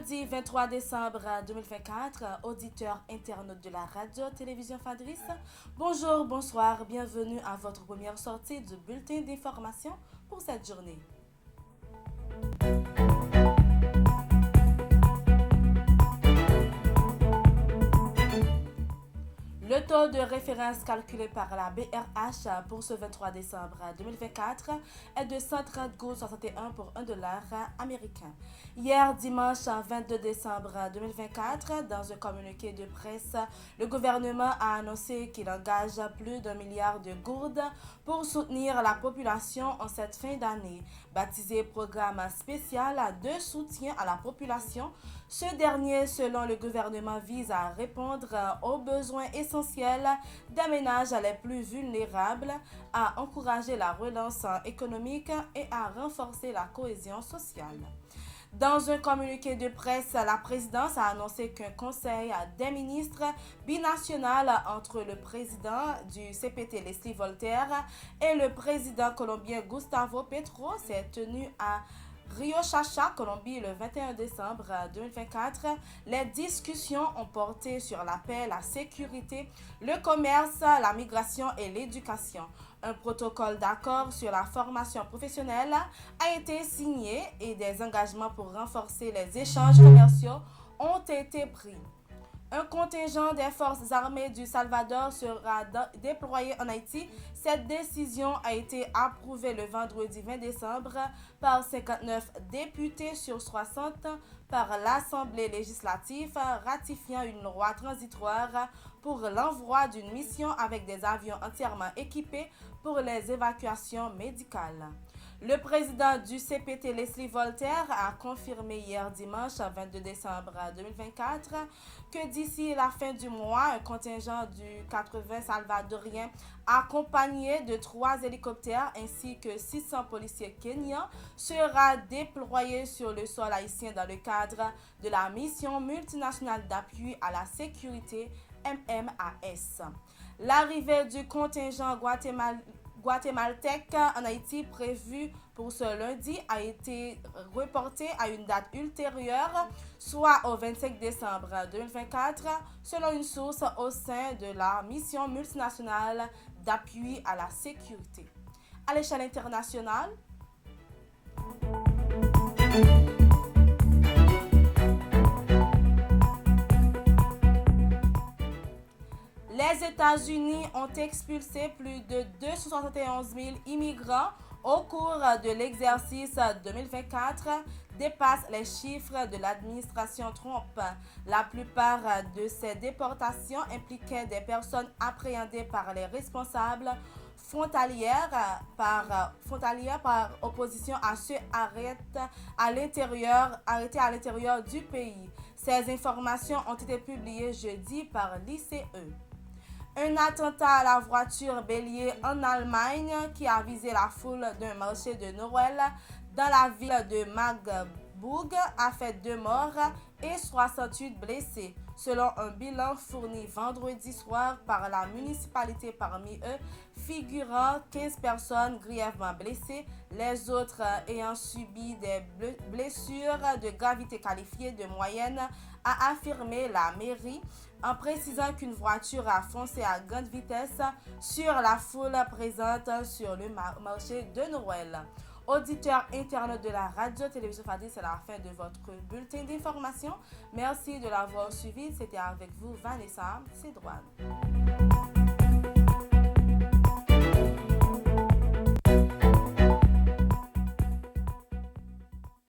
Lundi 23 décembre 2024, auditeurs internautes de la radio-télévision Fadris, bonjour, bonsoir, bienvenue à votre première sortie du bulletin d'information pour cette journée. Le taux de référence calculé par la BRH pour ce 23 décembre 2024 est de 130,61 pour $1 américain. Hier, dimanche 22 décembre 2024, dans un communiqué de presse, le gouvernement a annoncé qu'il engage plus d'1 milliard de gourdes pour soutenir la population en cette fin d'année. Baptisé programme spécial de soutien à la population, ce dernier, selon le gouvernement, vise à répondre aux besoins essentiels des ménages les plus vulnérables, à encourager la relance économique et à renforcer la cohésion sociale. Dans un communiqué de presse, la présidence a annoncé qu'un conseil des ministres binational entre le président du CPT Leslie Voltaire et le président colombien Gustavo Petro s'est tenu à Rio Chacha, Colombie, le 21 décembre 2024. Les discussions ont porté sur la paix, la sécurité, le commerce, la migration et l'éducation. Un protocole d'accord sur la formation professionnelle a été signé et des engagements pour renforcer les échanges commerciaux ont été pris. Un contingent des forces armées du Salvador sera déployé en Haïti. Cette décision a été approuvée le vendredi 20 décembre par 59 députés sur 60 par l'Assemblée législative, ratifiant une loi transitoire pour l'envoi d'une mission avec des avions entièrement équipés pour les évacuations médicales. Le président du CPT, Leslie Voltaire, a confirmé hier dimanche 22 décembre 2024 que d'ici la fin du mois, un contingent du 80 salvadorien accompagné de 3 hélicoptères ainsi que 600 policiers kenyans sera déployé sur le sol haïtien dans le cadre de la mission multinationale d'appui à la sécurité MMAS. L'arrivée du contingent guatémaltèque en Haïti prévu pour ce lundi a été reporté à une date ultérieure, soit au 25 décembre 2024, selon une source au sein de la mission multinationale d'appui à la sécurité. À l'échelle internationale, les États-Unis ont expulsé plus de 271 000 immigrants au cours de l'exercice 2024, dépasse les chiffres de l'administration Trump. La plupart de ces déportations impliquaient des personnes appréhendées par les responsables frontalières par opposition à ceux arrêtés à l'intérieur du pays. Ces informations ont été publiées jeudi par l'ICE. Un attentat à la voiture bélier en Allemagne qui a visé la foule d'un marché de Noël dans la ville de Magdeburg a fait 2 morts et 68 blessés, selon un bilan fourni vendredi soir par la municipalité, parmi eux figurant 15 personnes grièvement blessées, les autres ayant subi des blessures de gravité qualifiées de moyenne, a affirmé la mairie, en précisant qu'une voiture a foncé à grande vitesse sur la foule présente sur le marché de Noël. Auditeurs internautes de la radio-télévision Fadis, c'est la fin de votre bulletin d'information. Merci de l'avoir suivi. C'était avec vous Vanessa Cédroine.